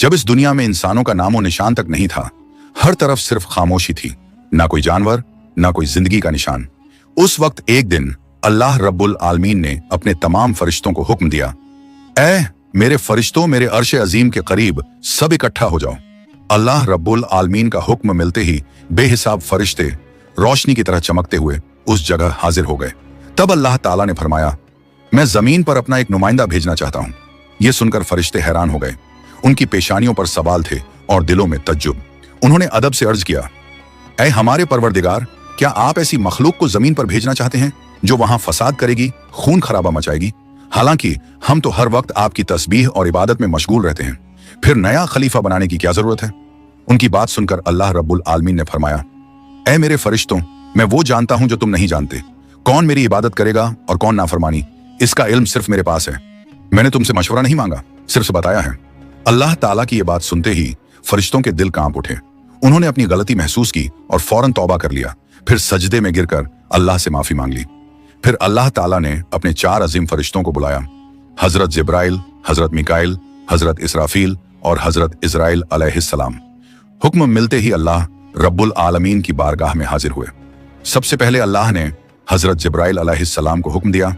जब इस दुनिया में इंसानों का नामो निशान तक नहीं था, हर तरफ सिर्फ खामोशी थी, ना कोई जानवर, ना कोई जिंदगी का निशान। उस वक्त एक दिन अल्लाह रब्बुल आलमीन ने अपने तमाम फरिश्तों को हुक्म दिया, ऐ मेरे फरिश्तों, मेरे अर्श अजीम के करीब सब इकट्ठा हो जाओ। अल्लाह रब्बुल आलमीन का हुक्म मिलते ही बेहिसाब फरिश्ते रोशनी की तरह चमकते हुए उस जगह हाजिर हो गए। तब अल्लाह ताला ने फरमाया, मैं जमीन पर अपना एक नुमाइंदा भेजना चाहता हूं। यह सुनकर फरिश्ते हैरान हो गए। उनकी पेशानियों पर सवाल थे और दिलों में तज्जुब। उन्होंने अदब से अर्ज किया, ऐ हमारे परवरदिगार, क्या आप ऐसी मखलूक को जमीन पर भेजना चाहते हैं जो वहां फसाद करेगी, खून खराबा मचाएगी? हालांकि हम तो हर वक्त आपकी तस्बीह और इबादत में मशगूल रहते हैं, फिर नया खलीफा बनाने की क्या जरूरत है? उनकी बात सुनकर अल्लाह रब्बुल आलमीन ने फरमाया, ऐ मेरे फरिश्तों, मैं वो जानता हूं जो तुम नहीं जानते। कौन मेरी इबादत करेगा और कौन नाफरमानी, इसका इल्म सिर्फ मेरे पास है। मैंने तुमसे मशवरा नहीं मांगा, सिर्फ बताया है। अल्लाह ताला की यह बात सुनते ही फरिश्तों के दिल कांप उठे। उन्होंने अपनी गलती महसूस की और फौरन तौबा कर लिया। फिर सजदे में गिरकर अल्लाह से माफी मांग ली। फिर अल्लाह ताला ने अपने 4 अजीम फरिश्तों को बुलाया, हजरत जिब्राइल, हजरत मिकाइल, हजरत इसराफील और हजरत इजराइल अलैहिस्सलाम। हुक्म मिलते ही अल्लाह रब्बुल आलमीन की बारगाह में हाजिर हुए। सबसे पहले अल्लाह ने हजरत जिब्राइल अलैहिस्सलाम को हुक्म दिया,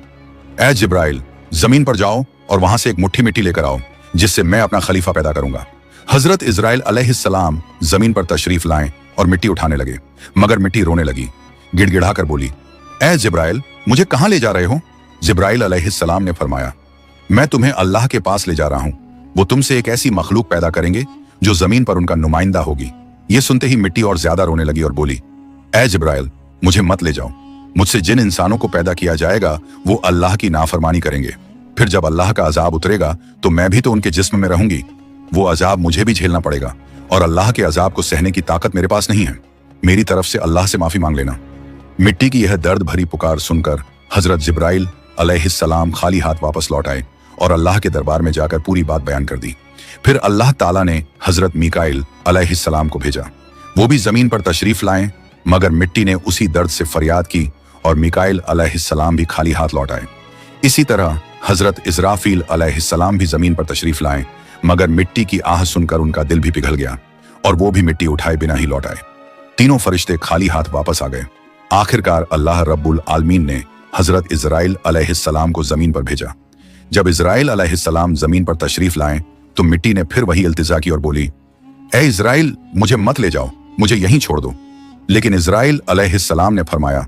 ऐ जिब्राइल, जमीन पर जाओ और वहां से एक मुट्ठी मिट्टी लेकर आओ, जिससे मैं अपना खलीफा पैदा करूंगा। हजरत इजराइल अलैहिस्सलाम जमीन पर तशरीफ लाएं और मिट्टी उठाने लगे, मगर मिट्टी रोने लगी। गिड़गिड़ाकर बोली, ऐ जिब्राइल, मुझे कहां ले जा रहे हो? जिब्राइल अलैहिस्सलाम ने फरमाया, मैं तुम्हें अल्लाह के पास ले जा रहा हूं। वो तुमसे एक ऐसी मखलूक पैदा करेंगे जो जमीन पर उनका नुमाइंदा होगी। ये सुनते ही मिट्टी और ज्यादा रोने लगी और बोली, ऐ जिब्राइल, मुझे मत ले जाओ। मुझसे जिन इंसानों को पैदा किया जाएगा वो अल्लाह की नाफरमानी करेंगे। फिर जब अल्लाह का अजाब उतरेगा तो मैं भी तो उनके जिस्म में रहूंगी। वो अजाब मुझे भी झेलना पड़ेगा और अल्लाह के अजाब को सहने की ताकत मेरे पास नहीं है। मेरी तरफ से अल्लाह से माफी मांग लेना। मिट्टी की यह दर्द भरी पुकार सुनकर हजरत जिब्राइल अलैहिस्सलाम खाली हाथ वापस लौट आए और अल्लाह के दरबार में जाकर पूरी बात बयान कर दी। फिर अल्लाह ताला ने हजरत मिकाइल अलैहिस्सलाम को भेजा। वो भी जमीन पर तशरीफ लाएं, मगर मिट्टी ने उसी दर्द से फरियाद की और मिकाइल अलैहिस्सलाम भी खाली हाथ लौट आए। इसी तरह हजरत इजराफील अलैहिस्सलाम भी जमीन पर तशरीफ लाएं, मगर मिट्टी की आह सुनकर उनका दिल भी पिघल गया और वो भी मिट्टी उठाए बिना ही लौट आए। तीनों फरिश्ते खाली हाथ वापस आ गए। आखिरकार अल्लाह रब्बुल आलमीन ने हजरत इजराइल अलैहिस्सलाम को जमीन पर भेजा। जब इजराइल अलैहिस्सलाम जमीन पर तशरीफ लाएं तो मिट्टी ने फिर वही इल्तिजा की और बोली, ऐ इजराइल, मुझे मत ले जाओ, मुझे यहीं छोड़ दो। लेकिन इजराइल अलैहिस्सलाम ने फरमाया,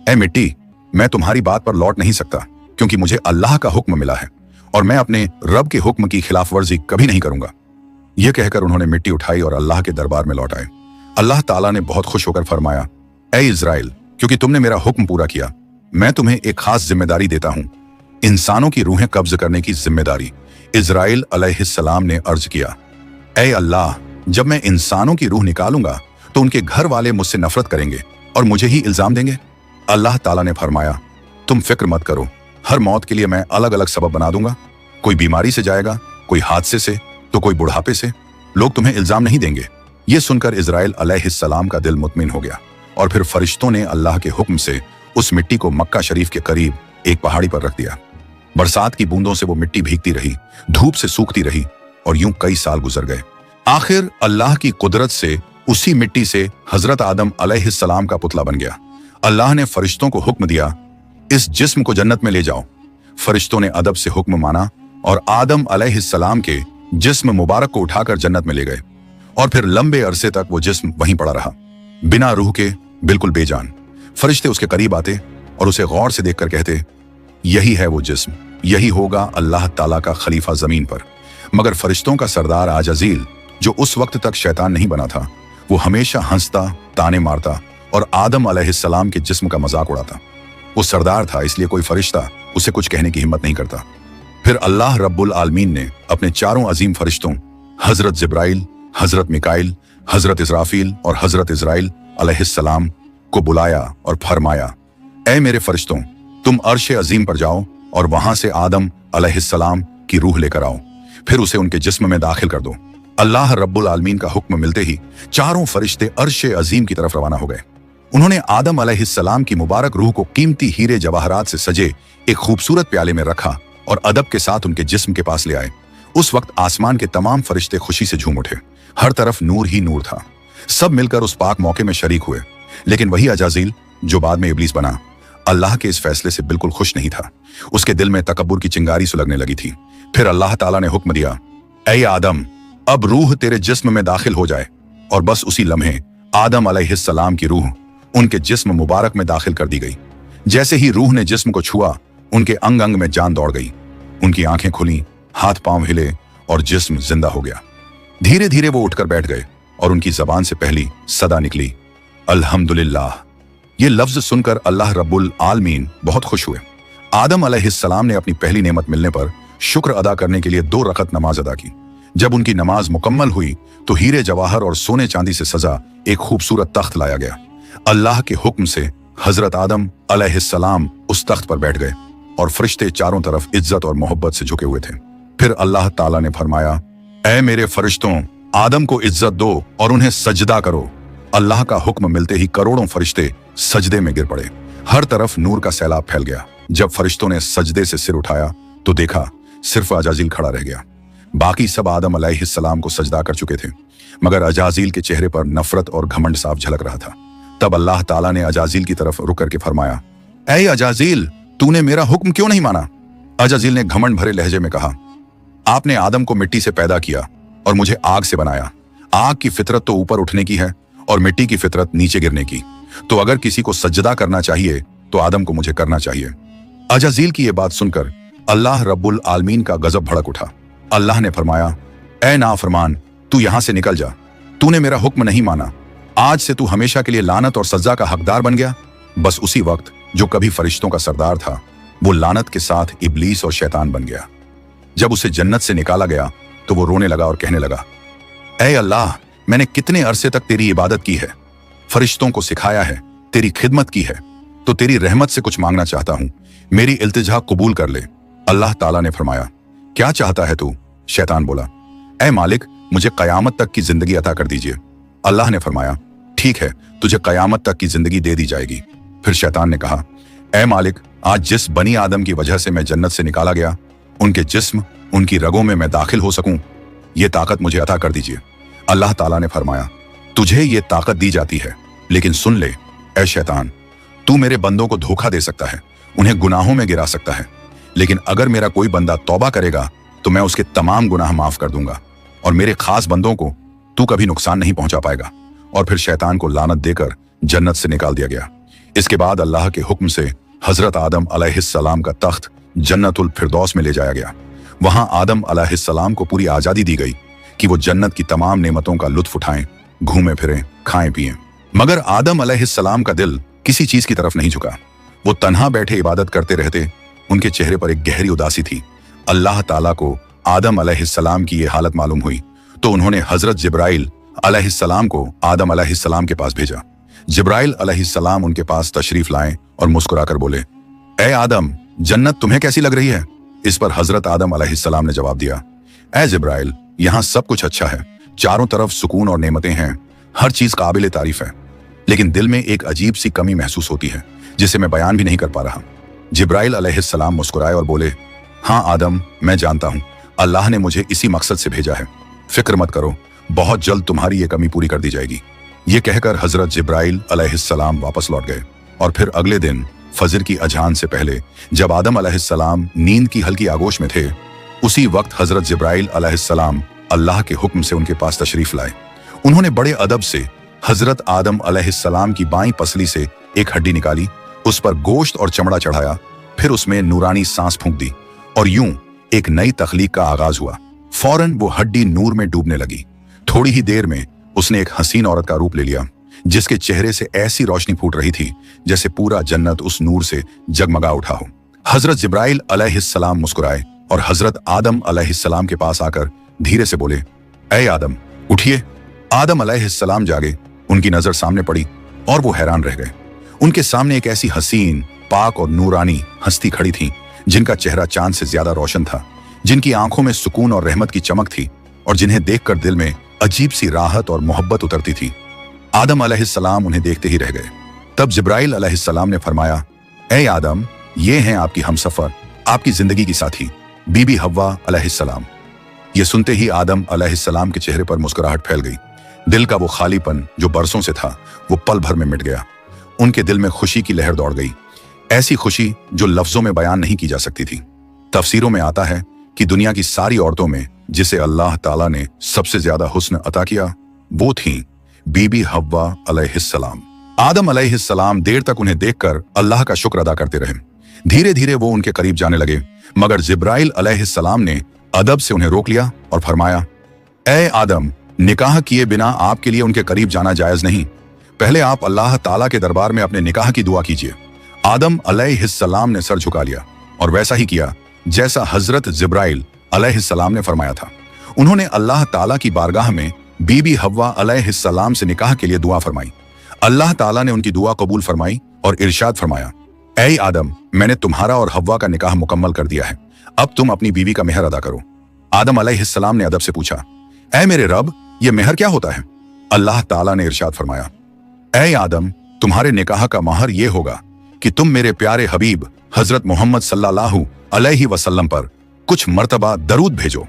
ऐ मिट्टी, मैं तुम्हारी बात पर लौट नहीं सकता, क्योंकि मुझे अल्लाह का हुक्म मिला है और मैं अपने रब के हुक्म की खिलाफ वर्जी कभी नहीं करूंगा। यह कहकर उन्होंने मिट्टी उठाई और अल्लाह के दरबार में लौट आए। अल्लाह ताला ने बहुत खुश होकर फरमाया, ऐ इजराइल, क्योंकि तुमने मेरा हुक्म पूरा किया, मैं तुम्हें एक खास जिम्मेदारी देता हूं, इंसानों की रूहें कब्ज करने की जिम्मेदारी। इजराइल अलैहिस्सलाम ने अर्ज किया, ऐ अल्लाह, जब मैं इंसानों की रूह निकालूंगा तो उनके घर वाले मुझसे नफरत करेंगे और मुझे ही इल्जाम देंगे। अल्लाह ताला ने फरमाया, तुम फिक्र मत करो, हर मौत के लिए मैं अलग अलग सबब बना दूंगा। कोई बीमारी से जाएगा, कोई हादसे से, तो कोई बुढ़ापे से। लोग तुम्हें इल्जाम नहीं देंगे। ये सुनकर इजराइल अलैहिस्सलाम का दिल मुतमिन हो गया और फिर फरिश्तों ने अल्लाह के हुक्म से उस मिट्टी को मक्का शरीफ के करीब एक पहाड़ी पर रख दिया। बरसात की बूंदों से वो मिट्टी भीगती रही, धूप से सूखती रही और यूं कई साल गुजर गए। आखिर अल्लाह की कुदरत से उसी मिट्टी से हजरत आदम अलैहिस्सलाम का पुतला बन गया। अल्लाह ने फरिश्तों को हुक्म दिया, इस जिस्म को जन्नत में ले जाओ। फरिश्तों ने अदब से हुक्म माना और आदम अलैहिस्सलाम के जिस्म मुबारक को उठाकर जन्नत में ले गए और फिर लंबे अरसे तक वो जिस्म वहीं पड़ा रहा, बिना रूह के, बिल्कुल बेजान। फरिश्ते उसके करीब आते और उसे गौर से देखकर कहते, यही है वो जिस्म, यही होगा अल्लाह ताला का खलीफा जमीन पर। मगर फरिश्तों का सरदार आजजील, जो उस वक्त तक शैतान नहीं बना था, वो हमेशा हंसता, ताने मारता और आदम अलैहिस्सलाम के जिस्म का मजाक उड़ाता। वो सरदार था, इसलिए कोई फरिश्ता उसे कुछ कहने की हिम्मत नहीं करता। फिर अल्लाह रब्बुल आलमीन ने अपने 4 अजीम फरिश्तों हजरत जिब्राइल, हजरत मिकाइल, हजरत इसराफील और हजरत इजराइल अलैहिस्सलाम को बुलाया और फरमाया, ऐ मेरे फरिश्तों, तुम अर्श अजीम पर जाओ और वहां से आदम अलैहिस्सलाम की रूह लेकर आओ, फिर उसे उनके जिस्म में दाखिल कर दो। अल्लाह रब्बुल आलमीन का हुक्म मिलते ही 4 फरिश्ते अर्श अजीम की तरफ रवाना हो गए। उन्होंने आदम अलैहिस्सलाम की मुबारक रूह को कीमती हीरे जवाहरात से सजे एक खूबसूरत प्याले में रखा और अदब के साथ उनके जिस्म के पास ले आए। उस वक्त आसमान के तमाम फरिश्ते खुशी से झूम उठे। हर तरफ नूर ही नूर था। सब मिलकर उस पाक मौके में शरीक हुए। लेकिन वही अजाजील जो बाद में इब्लीस बना, अल्लाह के इस फैसले से बिल्कुल खुश नहीं था। उसके दिल में तकब्बुर की चिंगारी सुलगने लगी थी। फिर अल्लाह ताला ने हुक्म दिया, ऐ आदम, अब रूह तेरे जिस्म में दाखिल हो जाए। और बस उसी लम्हे आदम अलैहिस्सलाम की रूह उनके जिस्म मुबारक में दाखिल कर दी गई। जैसे ही रूह ने जिस्म को छुआ, उनके अंग अंग में जान दौड़ गई। उनकी आंखें खुली, हाथ पांव हिले और जिस्म जिंदा हो गया। धीरे धीरे वो उठकर बैठ गए और उनकी जबान से पहली सदा निकली, अल्हम्दुलिल्लाह। ये लफ्ज सुनकर अल्लाह रब्बुल आलमीन बहुत खुश हुए। आदम अलैहिस्सलाम ने अपनी पहली नेमत मिलने पर शुक्र अदा करने के लिए 2 रकत नमाज अदा की। जब उनकी नमाज मुकम्मल हुई तो हीरे जवाहर और सोने चांदी से सजा एक खूबसूरत तख्त लाया गया। अल्लाह के हुक्म से हजरत आदम अलैहिस्सलाम उस तख्त पर बैठ गए और फरिश्ते चारों तरफ इज्जत और मोहब्बत से झुके हुए थे। फिर अल्लाह ताला ने फरमाया, ऐ मेरे फरिश्तों, आदम को इज्जत दो और उन्हें सजदा करो। अल्लाह का हुक्म मिलते ही करोड़ों फरिश्ते सजदे में गिर पड़े। हर तरफ नूर का सैलाब फैल गया। जब फरिश्तों ने सजदे से सिर उठाया तो देखा सिर्फ अजाजील खड़ा रह गया। बाकी सब आदम अलैहिस्सलाम को सजदा कर चुके थे, मगर अजाजील के चेहरे पर नफरत और घमंड साफ झलक रहा था। तब अल्लाह ताला ने अजाजील की तरफ रुक करके फरमाया, ऐ अजाजील, तूने मेरा हुक्म क्यों नहीं माना? अजाजील ने घमंड भरे लहजे में कहा, आपने आदम को मिट्टी से पैदा किया और मुझे आग से बनाया। आग की फितरत तो ऊपर उठने की है और मिट्टी की फितरत नीचे गिरने की। तो अगर किसी को सजदा करना चाहिए तो आदम को मुझे करना चाहिए। अजाजील की यह बात सुनकर अल्लाह रब्बुल आलमीन का गजब भड़क उठा। अल्लाह ने फरमाया, ऐ नाफरमान, तू यहां से निकल जा। तूने मेरा हुक्म नहीं माना। आज से तू हमेशा के लिए लानत और सजा का हकदार बन गया। बस उसी वक्त जो कभी फरिश्तों का सरदार था, वो लानत के साथ इब्लीस और शैतान बन गया। जब उसे जन्नत से निकाला गया तो वो रोने लगा और कहने लगा, ऐ अल्लाह, मैंने कितने अरसे तक तेरी इबादत की है, फरिश्तों को सिखाया है, तेरी खिदमत की है, तो तेरी रहमत से कुछ मांगना चाहता हूं, मेरी इल्तिजा कबूल कर ले। अल्लाह ताला ने फरमाया, क्या चाहता है तू? शैतान बोला, ऐ मालिक, मुझे कयामत तक की जिंदगी अता कर दीजिए। अल्लाह ने फरमाया, ठीक है, तुझे कयामत तक की जिंदगी दे दी जाएगी। फिर शैतान ने कहा, ऐ मालिक, आज जिस बनी आदम की वजह से मैं जन्नत से निकाला गया, उनके जिस्म, उनकी रगों में मैं दाखिल हो सकूं, ये ताकत मुझे अता कर दीजिए। अल्लाह ताला ने फरमाया, तुझे ये ताकत दी जाती है, लेकिन सुन ले ऐ शैतान, तू मेरे बंदों को धोखा दे सकता है, उन्हें गुनाहों में गिरा सकता है, लेकिन अगर मेरा कोई बंदा तौबा करेगा तो मैं उसके तमाम गुनाह माफ कर दूंगा और मेरे खास बंदों को तू कभी नुकसान नहीं पहुंचा पाएगा। और फिर शैतान को लानत देकर जन्नत से निकाल दिया गया। इसके बाद अल्लाह के हुक्म से हजरत आदम अलैहिस्सलाम का तख्त जन्नतुल फिरदौस में ले जाया गया। वहां आदम अलैहिस्सलाम को पूरी आजादी दी गई कि वो जन्नत की तमाम नेमतों का लुत्फ उठाएं, घूमें फिरें, खाएं पिएं। मगर आदम अलैहिस्सलाम का दिल किसी चीज की तरफ नहीं झुका। वो तन्हा बैठे इबादत करते रहते। उनके चेहरे पर एक गहरी उदासी थी। अल्लाह ताला को आदम अलैहिस्सलाम की ये हालत मालूम हुई तो उन्होंने हजरत जिब्राइल अलैहिस्सलाम को आदम अलैहिस्सलाम के पास भेजा। जिब्राइल अलैहिस्सलाम उनके पास तशरीफ लाए और मुस्कुराकर बोले, ऐ आदम, जन्नत तुम्हें कैसी लग रही है? इस पर हजरत आदम अलैहिस्सलाम ने जवाब दिया, ऐ जिब्राइल, यहाँ सब कुछ अच्छा है, चारों तरफ सुकून और नेमतें हैं, हर चीज काबिल तारीफ है, लेकिन दिल में एक अजीब सी कमी महसूस होती है जिसे मैं बयान भी नहीं कर पा रहा। जिब्राइल अलैहिस्सलाम मुस्कुराए और बोले, हाँ आदम, मैं जानता हूँ, अल्लाह ने मुझे इसी मकसद से भेजा है, फिक्र मत करो, बहुत जल्द तुम्हारी ये कमी पूरी कर दी जाएगी। ये कहकर हजरत जिब्राइल अलैहिस्सलाम वापस लौट गए। और फिर अगले दिन फजर की अजान से पहले जब आदम अलैहिस्सलाम नींद की हल्की आगोश में थे, उसी वक्त हजरत जिब्राइल अलैहिस्सलाम अल्लाह के हुक्म से उनके पास तशरीफ लाए। उन्होंने बड़े अदब से हजरत आदम अलैहिस्सलाम की बाईं पसली से एक हड्डी निकाली, उस पर गोश्त और चमड़ा चढ़ाया, फिर उसमें नूरानी सांस फूंक दी और यूं एक नई तख्लीक का आगाज हुआ। फौरन वो हड्डी नूर में डूबने लगी। थोड़ी ही देर में उसने एक हसीन औरत का रूप ले लिया, जिसके चेहरे से ऐसी रोशनी फूट रही थी जैसे पूरा जन्नत उस नूर से जगमगा उठा हो। हजरत जिब्राइल अलैहिस्सलाम मुस्कुराए और हजरत आदम अलैहिस्सलाम के पास आकर धीरे से बोले, ऐ आदम, उठिए। आदम अलैहिस्सलाम जागे, उनकी नजर सामने पड़ी और वो हैरान रह गए। उनके सामने एक ऐसी हसीन, पाक और नूरानी हस्ती खड़ी थी जिनका चेहरा चांद से ज्यादा रोशन था, जिनकी आंखों में सुकून और रहमत की चमक थी और जिन्हें देखकर दिल में अजीब सी राहत और मोहब्बत उतरती थी। आदम अलैहिस्सलाम उन्हें देखते ही रह गए। तब जिब्राइल अलैहिस्सलाम ने फरमाया, ऐ आदम, ये हैं आपकी हमसफर, आपकी जिंदगी की साथी, बीबी हव्वा अलैहिस्सलाम। ये सुनते ही आदम अलैहिस्सलाम के चेहरे पर मुस्कुराहट फैल गई। दिल का वो खालीपन जो बरसों से था वो पल भर में मिट गया। उनके दिल में खुशी की लहर दौड़ गई, ऐसी खुशी जो लफ्जों में बयान नहीं की जा सकती थी। तफसीरों में आता है कि दुनिया की सारी औरतों में जिसे अल्लाह ताला ने सबसे ज्यादा हुस्न अता किया वो थी बीबी हव्वा अलैहिस्सलाम। आदम अलैहिस्सलाम देर तक उन्हें देखकर अल्लाह का शुक्र अदा करते रहे। धीरे धीरे वो उनके करीब जाने लगे, मगर जिब्राइल अलैहिस्सलाम ने अदब से उन्हें रोक लिया और फरमाया, ए आदम, निकाह किए बिना आपके लिए उनके करीब जाना जायज नहीं। पहले आप अल्लाह ताला के दरबार में अपने निकाह की दुआ कीजिए। आदम अलैहिस्सलाम ने सर झुका लिया और वैसा ही किया जैसा हजरत जिब्राइल अलैहिस्सलाम ने फरमाया था। उन्होंने अल्लाह ताला की बारगाह में बीबी हव्वा अलैहिस्सलाम से निकाह के लिए दुआ फरमाई। अल्लाह ताला ने उनकी दुआ कबूल फरमाई और इरशाद फरमाया, ऐ आदम, मैंने तुम्हारा और हव्वा का निकाह मुकम्मल कर दिया है, अब तुम अपनी बीवी का मेहर अदा करो। आदम अलैहिस्सलाम ने अदब से पूछा, ऐ मेरे रब, ये मेहर क्या होता है? अल्लाह ताला ने इरशाद फरमाया, ऐ आदम, तुम्हारे निकाह का महर ये होगा कि तुम मेरे प्यारे हबीब हजरत मोहम्मद सल्लल्लाहु अलैहि वसल्लम पर कुछ मर्तबा दरूद भेजो।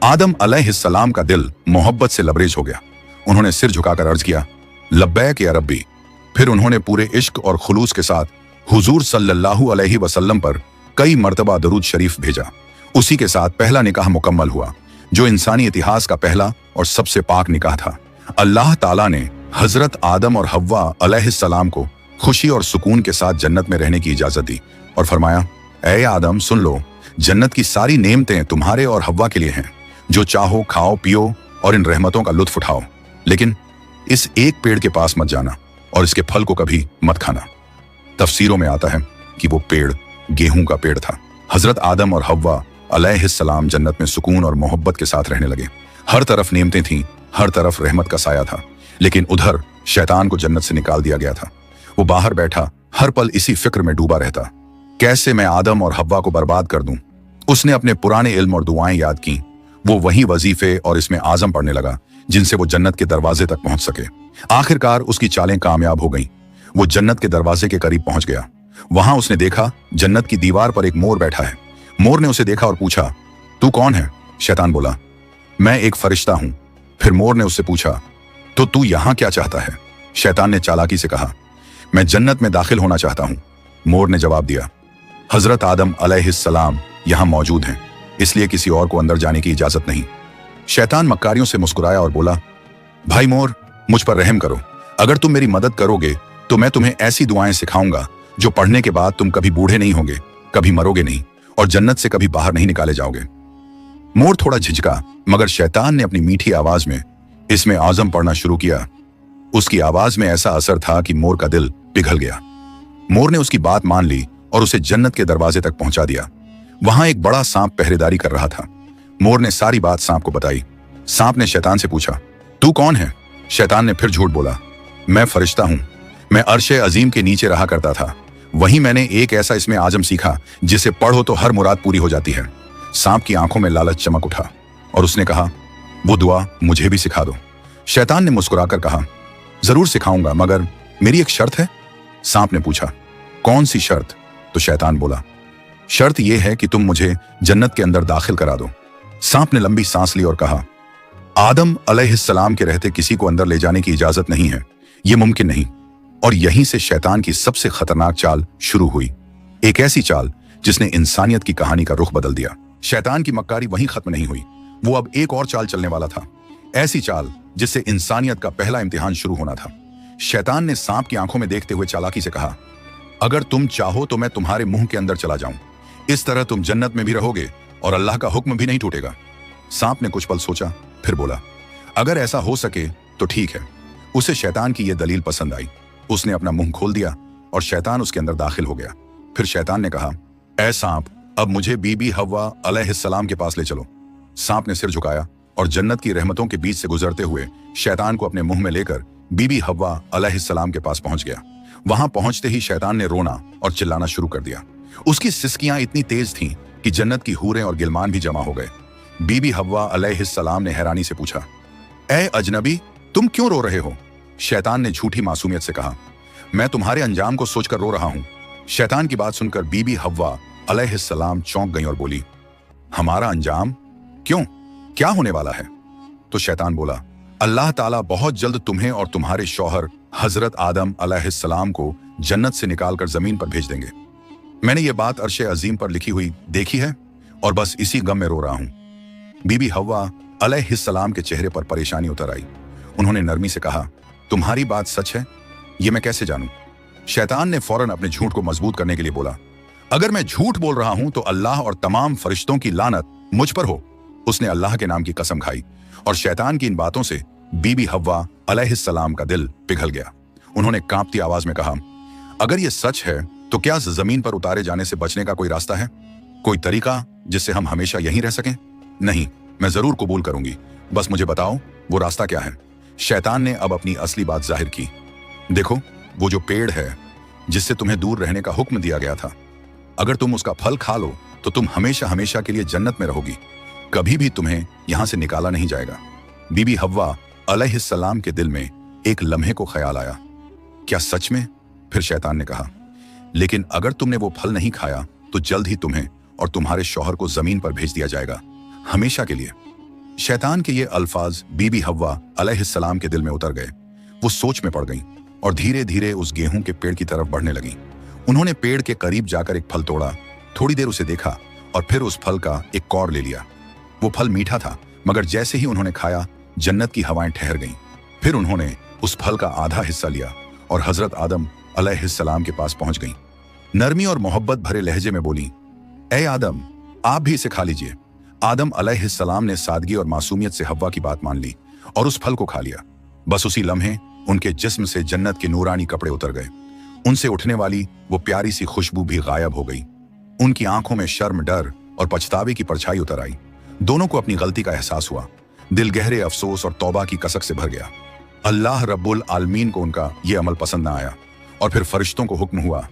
आदम अलैहिस्सलाम का दिल मोहब्बत से लबरेज हो गया। उन्होंने सिर झुकाकर अर्ज किया, लब्बैक या रब्बी। फिर उन्होंने पूरे इश्क और खुलूस के साथ हुजूर सल्लल्लाहु अलैहि वसल्लम पर कई मर्तबा दरूद शरीफ भेजा। उसी के साथ पहला निकाह मुकम्मल हुआ, जो इंसानी इतिहास का पहला और सबसे पाक निकाह था। अल्लाह ताला ने हजरत आदम और हव्वा अलैहिस्सलाम को खुशी और सुकून के साथ जन्नत में रहने की इजाजत दी और फरमाया, ऐ आदम, सुन लो, जन्नत की सारी नेमतें तुम्हारे और हव्वा के लिए हैं। जो चाहो खाओ पियो और इन रहमतों का लुत्फ उठाओ, लेकिन इस एक पेड़ के पास मत जाना और इसके फल को कभी मत खाना। तफसीरों में आता है कि वो पेड़ गेहूं का पेड़ था। हजरत आदम और हव्वा अलैहिस्सलाम जन्नत में सुकून और मोहब्बत के साथ रहने लगे। हर तरफ नेमतें थीं, हर तरफ रहमत का साया था, लेकिन उधर शैतान को जन्नत से निकाल दिया गया था। वो बाहर बैठा हर पल इसी फिक्र में डूबा रहता, कैसे मैं आदम और हव्वा को बर्बाद कर दूं। उसने अपने पुराने इल्म और दुआएं याद की। वो वही वजीफे और इसमें आजम पढ़ने लगा जिनसे वो जन्नत के दरवाजे तक पहुंच सके। आखिरकार उसकी चालें कामयाब हो गईं। वो जन्नत के दरवाजे के करीब पहुंच गया। वहां उसने देखा जन्नत की दीवार पर एक मोर बैठा है। मोर ने उसे देखा और पूछा, तू कौन है? शैतान बोला, मैं एक फरिश्ता हूं। फिर मोर ने उससे पूछा, तो तू यहां क्या चाहता है? शैतान ने चालाकी से कहा, मैं जन्नत में दाखिल होना चाहता हूं। मोर ने जवाब दिया, हजरत आदम अलैहिस्सलाम यहां मौजूद हैं, इसलिए किसी और को अंदर जाने की इजाजत नहीं। शैतान मक्कारियों से मुस्कुराया और बोला, भाई मोर, मुझ पर रहम करो। अगर तुम मेरी मदद करोगे तो मैं तुम्हें ऐसी दुआएं सिखाऊंगा जो पढ़ने के बाद तुम कभी बूढ़े नहीं होंगे, कभी मरोगे नहीं और जन्नत से कभी बाहर नहीं निकाले जाओगे। मोर थोड़ा झिझका, मगर शैतान ने अपनी मीठी आवाज में इसमें आजम पढ़ना शुरू किया। उसकी आवाज में ऐसा असर था कि मोर का दिल पिघल गया। मोर ने उसकी बात मान ली और उसे जन्नत के दरवाजे तक पहुंचा दिया। वहां एक बड़ा सांप पहरेदारी कर रहा था। मोर ने सारी बात सांप को बताई। सांप ने शैतान से पूछा, तू कौन है? शैतान ने फिर झूठ बोला, मैं फरिश्ता हूं। मैं अर्शे अजीम के नीचे रहा करता था। वहीं मैंने एक ऐसा इसमें आजम सीखा जिसे पढ़ो तो हर मुराद पूरी हो जाती है। सांप की आंखों में लालच चमक उठा और उसने कहा, वो दुआ मुझे भी सिखा दो। शैतान ने मुस्कुराकर कहा, जरूर सिखाऊंगा, मगर मेरी एक शर्त है। सांप ने पूछा, कौन सी शर्त? तो शैतान बोला, शर्त यह है कि तुम मुझे जन्नत के अंदर दाखिल करा दो। सांप ने लंबी सांस ली और कहा, आदम अलैहिस्सलाम के रहते किसी को अंदर ले जाने की इजाजत नहीं है, यह मुमकिन नहीं। और यहीं से शैतान की सबसे खतरनाक चाल शुरू हुई, एक ऐसी चाल जिसने इंसानियत की कहानी का रुख बदल दिया। शैतान की मक्कारी वहीं खत्म नहीं हुई, वो अब एक और चाल चलने वाला था, ऐसी चाल जिससे इंसानियत का पहला इम्तिहान शुरू होना था। शैतान ने सांप की आंखों में देखते हुए चालाकी से कहा, अगर तुम चाहो तो मैं तुम्हारे मुंह के अंदर चला जाऊं, इस तरह तुम जन्नत में भी रहोगे और अल्लाह का हुक्म भी नहीं टूटेगा। सांप ने कुछ पल सोचा, फिर बोला, अगर ऐसा हो सके तो ठीक है। उसे शैतान की यह दलील पसंद आई। उसने अपना मुंह खोल दिया और शैतान उसके अंदर दाखिल हो गया। फिर शैतान ने कहा, ऐ सांप, अब मुझे बीबी हव्वा अलैहिस्सलाम के पास ले चलो। सांप ने सिर झुकाया और जन्नत की रहमतों के बीच से गुजरते हुए शैतान को अपने मुंह में लेकर बीबी हव्वा अलैहिस्सलाम के पास पहुंच गया। वहां पहुंचते ही शैतान ने रोना और चिल्लाना शुरू कर दिया। उसकी सिसकियां इतनी तेज थीं कि जन्नत की हूरें और गिलमान भी जमा हो गए। बीबी हव्वा अलैहिस्सलाम ने हैरानी से पूछा, ऐ अजनबी, तुम क्यों रो रहे हो? शैतान ने झूठी मासूमियत से कहा, मैं तुम्हारे अंजाम को सोचकर रो रहा हूं। शैतान की बात सुनकर बीबी हव्वा अलैहिस्सलाम चौंक गई और बोली, हमारा अंजाम? क्यों? क्या होने वाला है? तो शैतान बोला, अल्लाह ताला बहुत जल्द तुम्हें और तुम्हारे शौहर हजरत आदम अलैहिस्सलाम को जन्नत से निकालकर जमीन पर भेज देंगे। मैंने ये बात अर्शे अजीम पर लिखी हुई देखी है और बस इसी गम में रो रहा हूं। बीबी हव्वा अलैहिस्सलाम के चेहरे पर परेशानी उतर आई। उन्होंने नरमी से कहा, तुम्हारी बात सच है? ये मैं कैसे जानूं? शैतान ने फौरन अपने झूठ को मजबूत करने के लिए बोला, अगर मैं झूठ बोल रहा हूं तो अल्लाह और तमाम फरिश्तों की लानत मुझ पर हो। उसने अल्लाह के नाम की कसम खाई और शैतान की इन बातों से बीबी हव्वा अलैहिस्सलाम का दिल पिघल गया। उन्होंने कांपती आवाज में कहा, अगर ये सच है तो क्या जमीन पर उतारे जाने से बचने का कोई रास्ता है? कोई तरीका जिससे हम हमेशा यहीं रह सकें? नहीं, मैं जरूर कबूल करूंगी, बस मुझे बताओ वो रास्ता क्या है। शैतान ने अब अपनी असली बात जाहिर की। देखो, वो जो पेड़ है जिससे तुम्हें दूर रहने का हुक्म दिया गया था, अगर तुम उसका फल खा लो तो तुम हमेशा हमेशा के लिए जन्नत में रहोगी, कभी भी तुम्हें यहां से निकाला नहीं जाएगा। बीबी हव्वा अलैहिस्सलाम के दिल में एक लम्हे को ख्याल आया, क्या सच में? फिर शैतान ने कहा, लेकिन अगर तुमने वो फल नहीं खाया तो जल्द ही तुम्हें और तुम्हारे शौहर को जमीन पर भेज दिया जाएगा, हमेशा के लिए। शैतान के ये अल्फाज बीबी हव्वा अलैहिस्सलाम के दिल में उतर गए। वो सोच में पड़ गईं और धीरे धीरे उस गेहूं के पेड़ की तरफ बढ़ने लगीं। उन्होंने पेड़ के करीब जाकर एक फल तोड़ा, थोड़ी देर उसे देखा और फिर उस फल का एक कौर ले लिया। वो फल मीठा था, मगर जैसे ही उन्होंने खाया जन्नत की हवाएं ठहर गईं। फिर उन्होंने उस फल का आधा हिस्सा लिया और हजरत आदम अलैहिस्सलाम के पास पहुंच गईं। नरमी और मोहब्बत भरे लहजे में बोली, ए आदम, आप भी इसे खा लीजिए। आदम अलैहिस्सलाम ने सादगी और मासूमियत से हव्वा की बात मान ली और उस फल को खा लिया। बस उसी लम्हे उनके जिस्म से जन्नत के नूरानी कपड़े उतर गए। उनसे उठने वाली वो प्यारी सी खुशबू भी गायब हो गई। उनकी आंखों में शर्म, डर और पछतावे की परछाई उतर आई। दोनों को अपनी गलती का एहसास हुआ। दिल गहरे अफसोस और तौबा की कसक से भर गया। अल्लाह रब्बुल आलमीन को उनका ये अमल पसंद न आया और फिर फरिश्तों को हुक्म हुआ,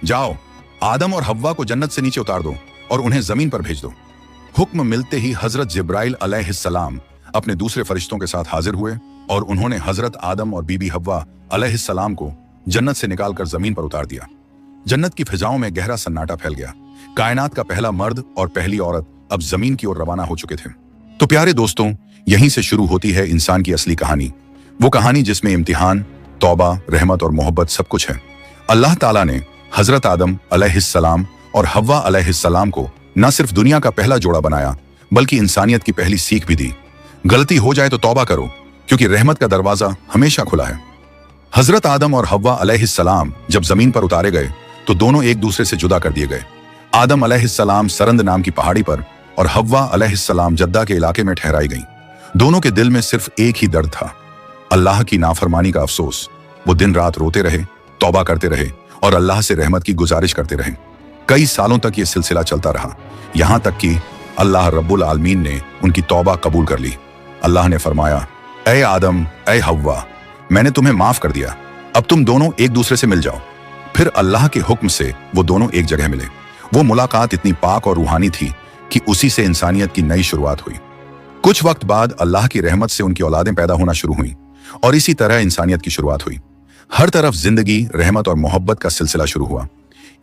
जाओ आदम और हव्वा को जन्नत से नीचे उतार दो और उन्हें जमीन पर भेज दो। हुक्म मिलते ही हजरत जिब्राइल अलैहिस्सलाम अपने दूसरे फरिश्तों के साथ हाजिर हुए और उन्होंने हजरत आदम और बीबी हव्वा अलैहिस्सलाम को जन्नत से निकालकर जमीन पर उतार दिया। जन्नत की फिजाओं में गहरा सन्नाटा फैल गया। कायनात का पहला मर्द और पहली औरत अब जमीन की ओर रवाना हो चुके थे। तो प्यारे दोस्तों, यहीं से शुरू होती है इंसान की असली कहानी, वो कहानी जिसमें इम्तिहान, तौबा, रहमत और मोहब्बत सब कुछ है। अल्लाह ताला ने हजरत आदम अलैहिस्सलाम और हव्वा अलैहिस्सलाम को न सिर्फ दुनिया का पहला जोड़ा बनाया, बल्कि इंसानियत की पहली सीख भी दी। गलती हो जाए तो तौबा करो, क्योंकि रहमत का दरवाजा हमेशा खुला है। हजरत आदम और हव्वा अलैहिस्सलाम जब जमीन पर उतारे गए तो दोनों एक दूसरे से जुदा कर दिए गए। आदम अलैहिस्सलाम सरंद नाम की पहाड़ी पर और हव्वा अलैहिस्सलाम जद्दा के इलाके में ठहराई गईं। दोनों के दिल में सिर्फ एक ही दर्द था, अल्लाह की नाफरमानी का अफसोस। वो दिन रात रोते रहे, तौबा करते रहे और अल्लाह से रहमत की गुजारिश करते रहे। कई सालों तक ये सिलसिला चलता रहा, यहां तक कि अल्लाह रब्बुल आलमीन ने उनकी तौबा कबूल कर ली। अल्लाह ने फरमाया, ए आदम, ए हव्वा, मैंने तुम्हें माफ कर दिया, अब तुम दोनों एक दूसरे से मिल जाओ। फिर अल्लाह के हुक्म से वो दोनों एक जगह मिले। वो मुलाकात इतनी पाक और रूहानी थी कि उसी से इंसानियत की नई शुरुआत हुई। कुछ वक्त बाद अल्लाह की रहमत से उनकी औलादें पैदा होना शुरू हुई और इसी तरह इंसानियत की शुरुआत हुई। हर तरफ जिंदगी, रहमत और मोहब्बत का सिलसिला शुरू हुआ।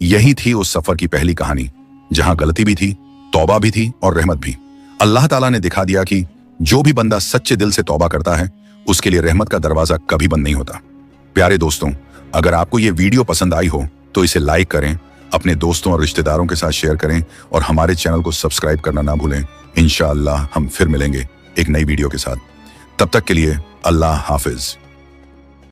यही थी उस सफर की पहली कहानी, जहां गलती भी थी, तौबा भी थी और रहमत भी। अल्लाह ताला ने दिखा दिया कि जो भी बंदा सच्चे दिल से तौबा करता है, उसके लिए रहमत का दरवाजा कभी बंद नहीं होता। प्यारे दोस्तों, अगर आपको ये वीडियो पसंद आई हो तो इसे लाइक करें, अपने दोस्तों और रिश्तेदारों के साथ शेयर करें और हमारे चैनल को सब्सक्राइब करना ना भूलें। इंशाअल्लाह हम फिर मिलेंगे एक नई वीडियो के साथ। तब तक के लिए अल्लाह हाफिज।